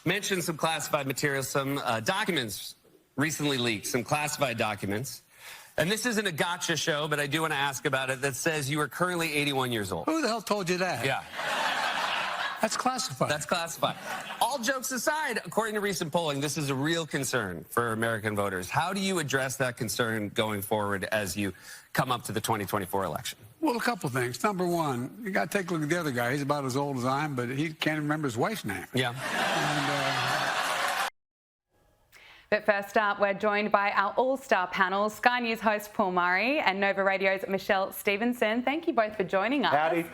mentioned some classified materials, some documents recently leaked, some classified documents. And this isn't a gotcha show, but I do want to ask about it, that says you are currently 81 years old. Who the hell told you that? Yeah. That's classified. That's classified. All jokes aside, according to recent polling, this is a real concern for American voters. How do you address that concern going forward as you come up to the 2024 election? Well, a couple things. Number one, you got to take a look at the other guy. He's about as old as I am, but he can't remember his wife's name. Yeah. But first up, we're joined by our all-star panel, Sky News host Paul Murray and Nova Radio's Michelle Stephenson. Thank you both for joining us. Howdy.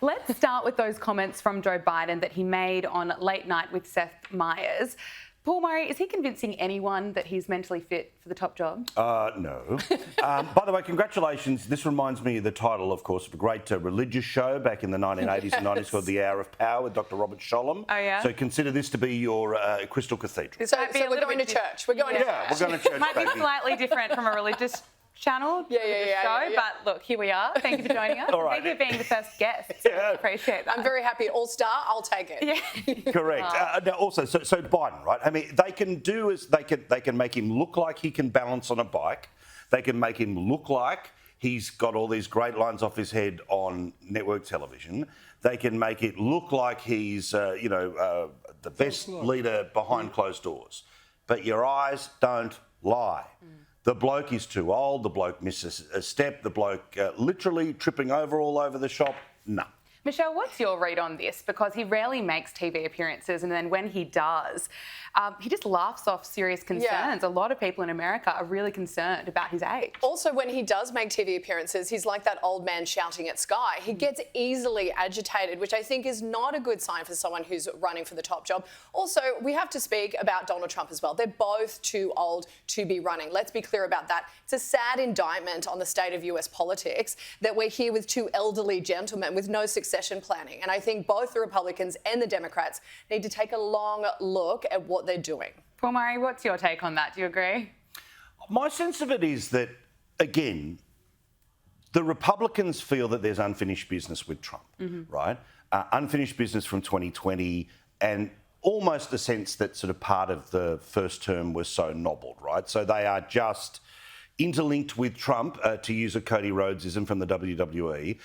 Let's start with those comments from Joe Biden that he made on Late Night with Seth Meyers. Paul Murray, is he convincing anyone that he's mentally fit for the top job? No. By the way, congratulations. This reminds me of the title, of course, of a great religious show back in the 1980s and 90s called The Hour of Power with Dr. Robert Sholem. Oh, yeah? So consider this to be your Crystal Cathedral. So we're going to church. We're going to church. Yeah, we're going to church, Might baby. be slightly different from a religious channel Yeah. show, but look, here we are. Thank you for joining us. All right. Thank you for being the first guest. Yeah. Appreciate that. I'm very happy. All-star, I'll take it. Yeah. Correct. Now also, so Biden, right? I mean, they can do is they can make him look like he can balance on a bike. They can make him look like he's got all these great lines off his head on network television. They can make it look like he's, the best leader behind closed doors. But your eyes don't lie. The bloke is too old. The bloke misses a step. The bloke literally tripping over all over the shop. No. Michelle, what's your read on this? Because he rarely makes TV appearances, and then when he does, he just laughs off serious concerns. Yeah. A lot of people in America are really concerned about his age. Also, when he does make TV appearances, he's like that old man shouting at Sky. He gets easily agitated, which I think is not a good sign for someone who's running for the top job. Also, we have to speak about Donald Trump as well. They're both too old to be running. Let's be clear about that. It's a sad indictment on the state of US politics that we're here with two elderly gentlemen with no succession planning. And I think both the Republicans and the Democrats need to take a long look at what they're doing. Paul Murray, what's your take on that? Do you agree? My sense of it is that, again, the Republicans feel that there's unfinished business with Trump, right? Unfinished business from 2020 and almost a sense that sort of part of the first term was so nobbled, right? So they are just interlinked with Trump, to use a Cody Rhodesism from the WWE,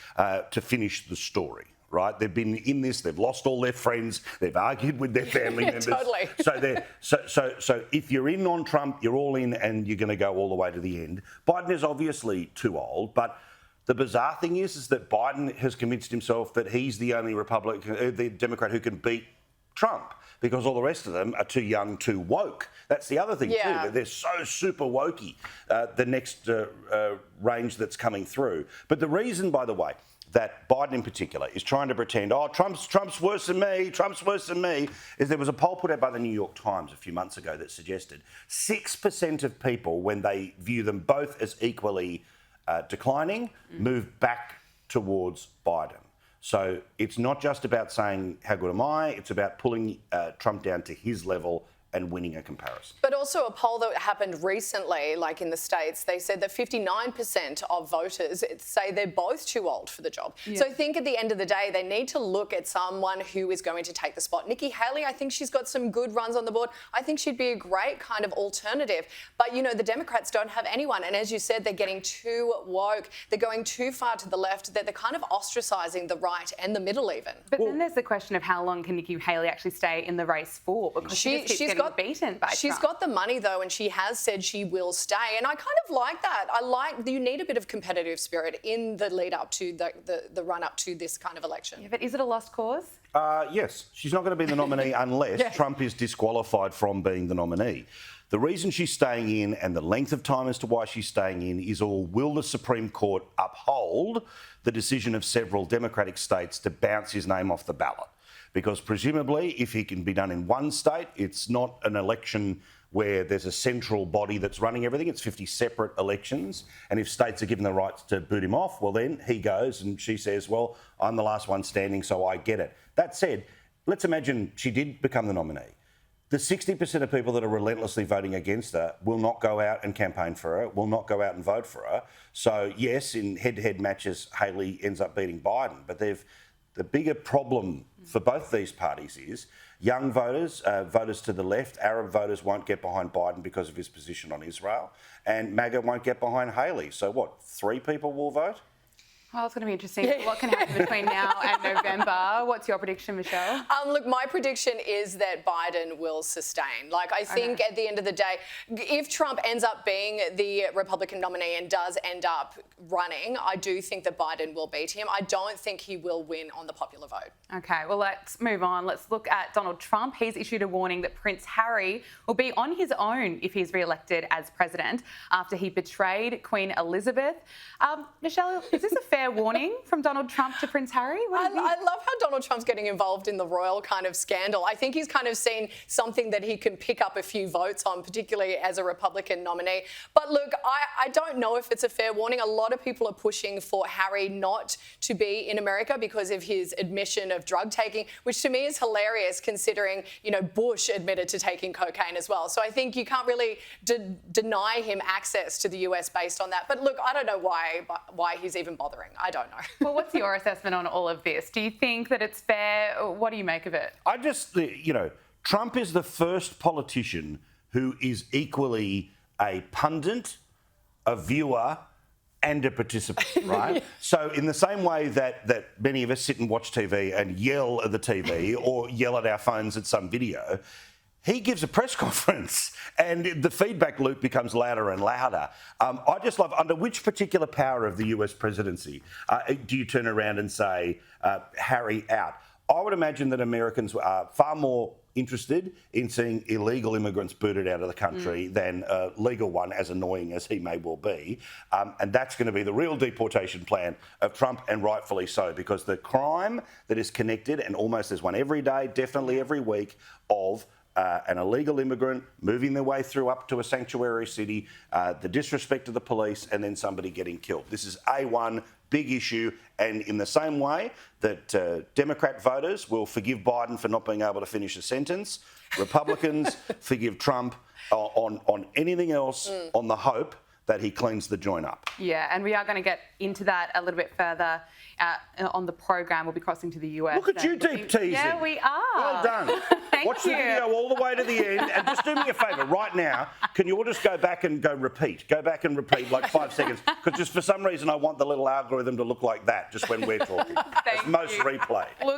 to finish the story, right? They've been in this, they've lost all their friends, they've argued with their family members. Totally. So if you're in on Trump, you're all in and you're going to go all the way to the end. Biden is obviously too old, but the bizarre thing is that Biden has convinced himself that he's the only the Democrat who can beat Trump, because all the rest of them are too young, too woke. That's the other thing too, that they're so super wokey, the next range that's coming through. But the reason, by the way, that Biden in particular is trying to pretend, Trump's worse than me, Trump's worse than me, is there was a poll put out by the New York Times a few months ago that suggested 6% of people, when they view them both as equally declining, move back towards Biden. So it's not just about saying, how good am I? It's about pulling Trump down to his level and winning a comparison. But also a poll that happened recently, like in the States, they said that 59% of voters say they're both too old for the job. Yeah. So I think at the end of the day, they need to look at someone who is going to take the spot. Nikki Haley, I think she's got some good runs on the board. I think she'd be a great kind of alternative. But, the Democrats don't have anyone. And as you said, they're getting too woke. They're going too far to the left. They're kind of ostracising the right and the middle even. But then there's the question of how long can Nikki Haley actually stay in the race for? Because she's got beaten by She's Trump. got the money though, and she has said she will stay. And I kind of like that. I like you need a bit of competitive spirit in the lead up to the run up to this kind of election. Yeah, but is it a lost cause? Yes, she's not going to be the nominee unless Trump is disqualified from being the nominee. The reason she's staying in and the length of time as to why she's staying in is all, will the Supreme Court uphold the decision of several Democratic states to bounce his name off the ballot? Because presumably, if he can be done in one state, it's not an election where there's a central body that's running everything. It's 50 separate elections. And if states are given the right to boot him off, well, then he goes and she says, well, I'm the last one standing, so I get it. That said, let's imagine she did become the nominee. The 60% of people that are relentlessly voting against her will not go out and campaign for her, will not go out and vote for her. So, yes, in head-to-head matches, Haley ends up beating Biden, but they've The bigger problem for both these parties is young voters, voters to the left, Arab voters won't get behind Biden because of his position on Israel, and MAGA won't get behind Haley. So what, 3 people will vote? Well, it's going to be interesting. What can happen between now and November? What's your prediction, Michelle? Look, my prediction is that Biden will sustain. Like, I think at the end of the day, if Trump ends up being the Republican nominee and does end up running, I do think that Biden will beat him. I don't think he will win on the popular vote. Okay, well, let's move on. Let's look at Donald Trump. He's issued a warning that Prince Harry will be on his own if he's re-elected as president after he betrayed Queen Elizabeth. Michelle, is this a fair warning from Donald Trump to Prince Harry? I love how Donald Trump's getting involved in the royal kind of scandal. I think he's kind of seen something that he can pick up a few votes on, particularly as a Republican nominee. But look, I don't know if it's a fair warning. A lot of people are pushing for Harry not to be in America because of his admission of drug taking, which to me is hilarious considering, you know, Bush admitted to taking cocaine as well. So I think you can't really deny him access to the US based on that. But look, I don't know why he's even bothering. I don't know. Well, what's your assessment on all of this? Do you think that it's fair? What do you make of it? I just, you know, Trump is the first politician who is equally a pundit, a viewer, and a participant, right? So in the same way that many of us sit and watch TV and yell at the TV or yell at our phones at some video, he gives a press conference and the feedback loop becomes louder and louder. I just love, under which particular power of the US presidency do you turn around and say, Harry out? I would imagine that Americans are far more interested in seeing illegal immigrants booted out of the country than a legal one, as annoying as he may well be. And that's going to be the real deportation plan of Trump, and rightfully so, because the crime that is connected, and almost there's one every day, definitely every week, of an illegal immigrant moving their way through up to a sanctuary city, the disrespect of the police, and then somebody getting killed. This is A1, big issue, and in the same way that Democrat voters will forgive Biden for not being able to finish a sentence, Republicans forgive Trump on anything else on the hope that he cleans the joint up. Yeah, and we are going to get into that a little bit further on the program. We'll be crossing to the US. Look at you deep teasing. Yeah, we are. Well done. Watch the video all the way to the end, and just do me a favour right now. Can you all just go back and repeat? Go back and repeat like 5 seconds, because just for some reason I want the little algorithm to look like that just when we're talking. It's most replayed. Look,